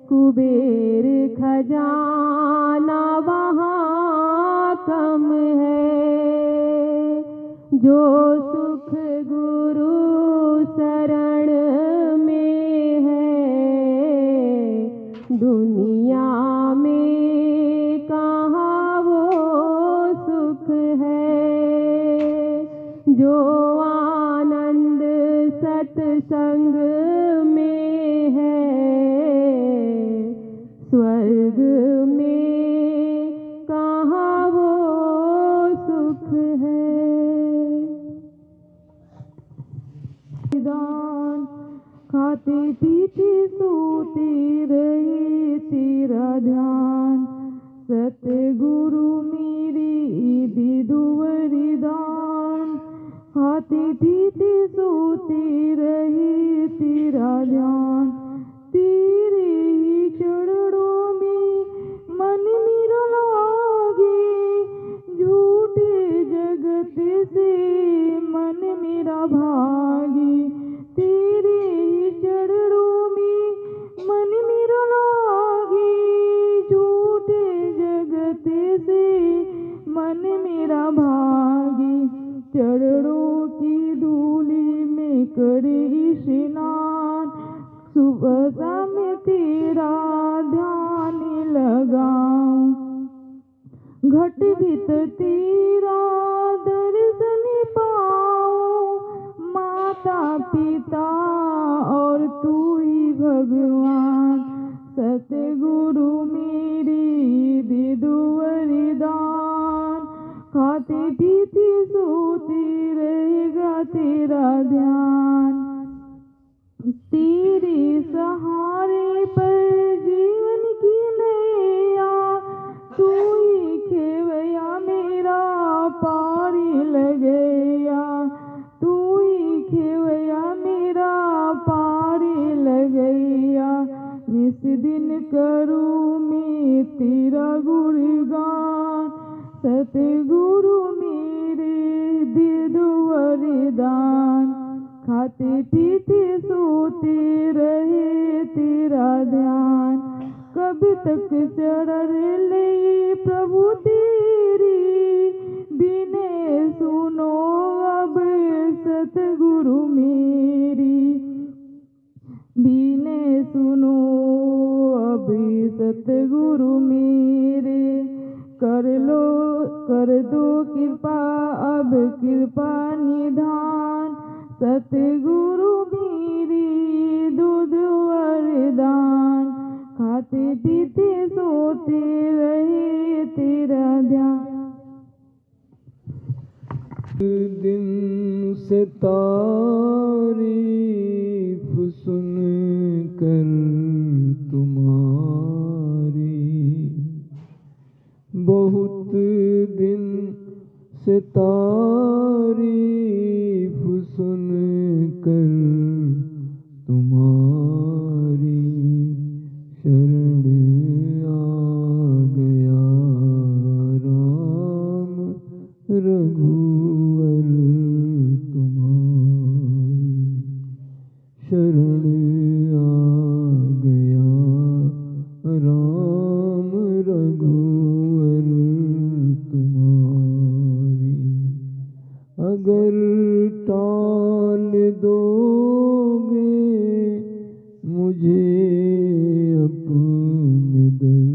कुबेर खजाना वहाँ कम है। जो सुख गुरु शरण में है, दुनिया में कहाँ वो सुख है। जो आनंद सत्संग में है, स्वर्ग में कहाँ वो सुख है। दान खाते पीते सोते रहे तेरा ध्यान, सतगुरु मेरी दे वरदान। खाते पीते सोते रहे तेरा ध्यान, तेरे ही चरणों में मन मेरा लागे। झूठे जगत से मन मेरा भागे, तेरे ही चरणों में मन मेरा लागे। झूठे जगत से मन मेरा भागे। चरणों की धूली में करे स्नान, सुबह शाम तेरा ध्यान लगाऊं। घट भीत तेरा दर्शन पाऊं, माता पिता और तू ही भगवान। सतगुरु मेरी दे दो वरदान, खाते पीते सोते रहेगा तेरा ध्यान। तेरे सहारे पर जीवन की नैया, तू ही खेवया मेरा पारी लगैया। तू ही खेवया मेरा पारी लगैया। निस दिन करूँ मैं तेरा गुणगान, सतगुरु मेरे दे दो वरदान। खाते पीते सोते रहे तेरा ध्यान, कब तक चरण ले प्रभु तेरी। बिने सुनो अब सतगुरु मेरी, बिने सुनो अब सतगुरु मेरे। कर दो कृपा अब कृपा निधान, सतगुरु मेरी दूध वरदान। खाते पीते सोते रहे तेरा ध्यान। दिन से तारीफ सुन कर तुम्हारी, बहुत दिन से तारीफ सुन कर तुम्हारी शरण आ गया राम रघुवर तुम्हारी शरण आ गया राम रघुवर तुम्हारी। अगर टाल दोगे मुझे अपने दर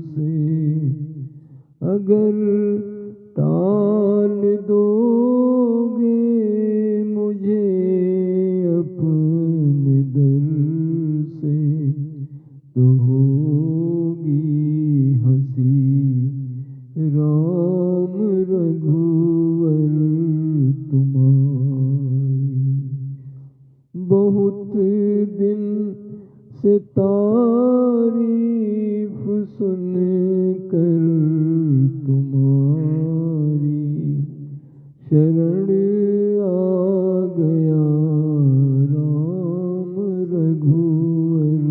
से, अगर टाल दोगे मुझे अपने दर से, तो होगी हंसी राम रघुवर तुम्हारी। बहुत दिन से तारीफ सुन कर तुम्हारी शरण आ गया राम रघुवर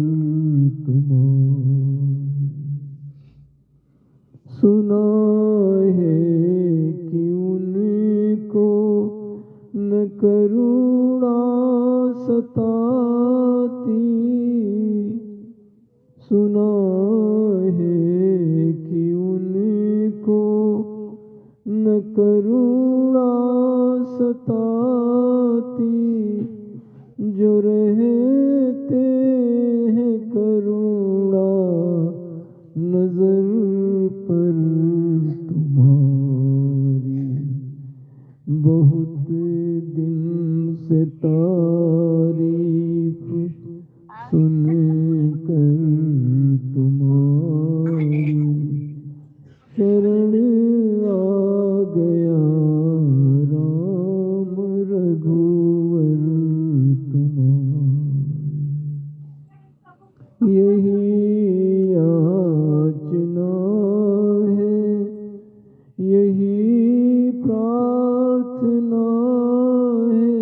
तुम्हारी। सुना है कि उनको न करुणा सताती, सुना है कि उनको न करुणा सताती, जो रहते हैं करुणा नजर पर तुम्हारी। बहुत दिन से तारीफ सुन कर तुम्हारी शरण आ गया राम रघुवर तुम्हारी। यही याचना है, यही प्रार्थना है,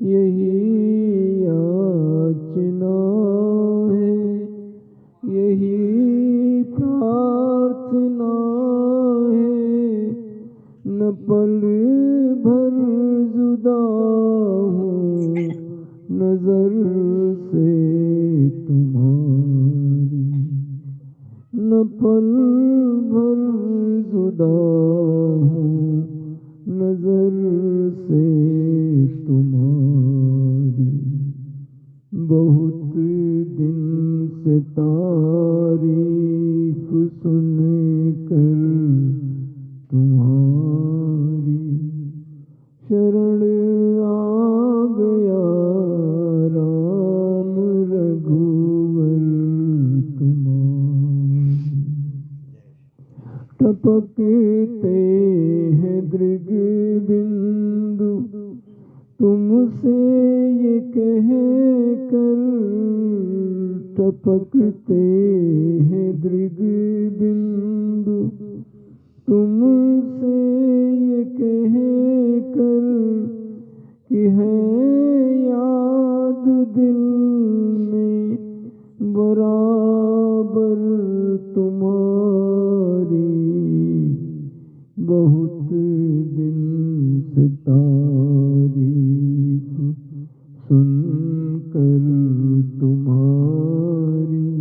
यही याचना है, यही प्रार्थना है, न पल भर जुदा हूँ नजर से तुम्हारी, न पल भर जुदा हूँ नजर से तुम्हारी। बहुत दिन से तारीफ सुन कर तुम्हारी शरण आ गया राम रघुवर तुम्हारी। टपकते हैं दृग बिंदु तुमसे ये कह कर, टपकते हैं दृग बिंदु तुमसे ये कह कर कि है याद दिल में बराबर तुम्हारी। बहुत दिन से तारीफ सुन कर तुम्हारी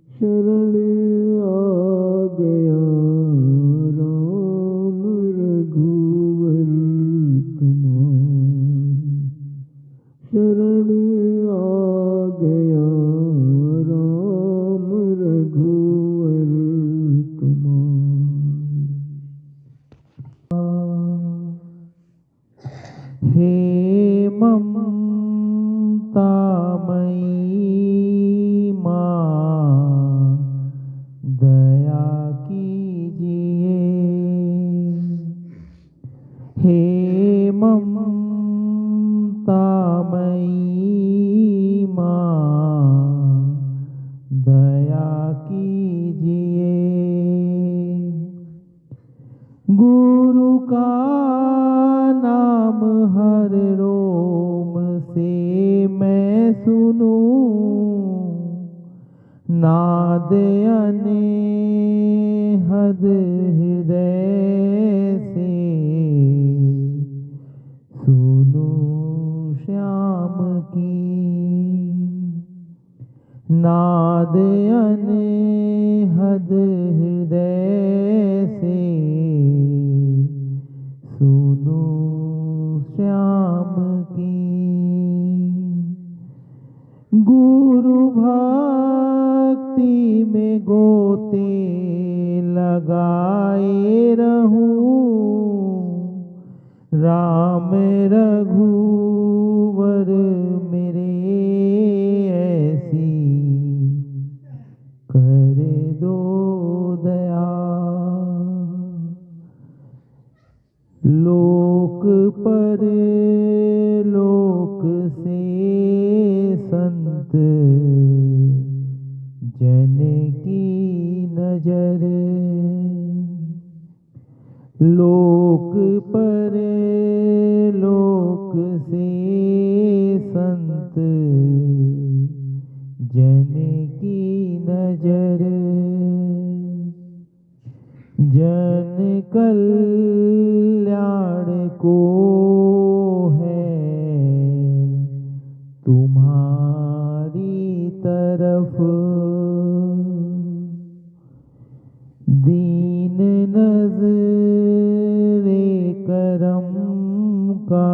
शरण आ गया राम रघुवर तुम्हारी शरण आ गया राम रघुवर तुम्हारी। हे ममतामयी माँ दया कीजिए, हे ममतामयी माँ दया कीजिए। नाद अनेहद हृदय से सुनो श्याम की। नाद अनेहद हृदय से सुनो श्याम की। गुरु भक्ति में गोते लगाए रहूं, राम रघुवर मेरे ऐसी कर दो दया। लोक पर लोक से संत जन की नजर। लोक पर लोक से संत जन की नजर। जन कल्याण को है तुम्हारी तरफ। दीन नज़रे करम का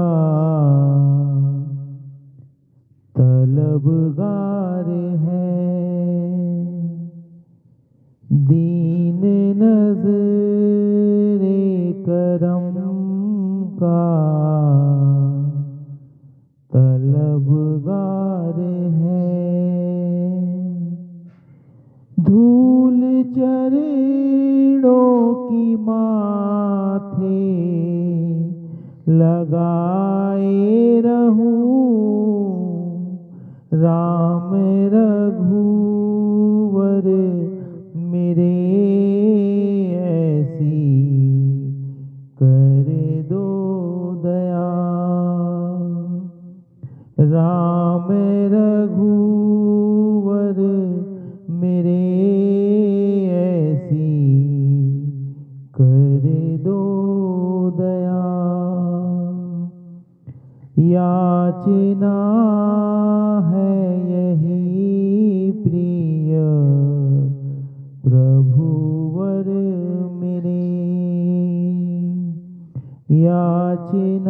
तलबगार है। दीन नज़रे करम का तलबगार है। धूल चरणों की माथे लगाए रहूं, राम रघुवर मेरे ऐसी कर दो दया। राम रघुवर मेरे ऐसी कर दो दया। याचना है यही प्रिय प्रभुवर मेरे। याचना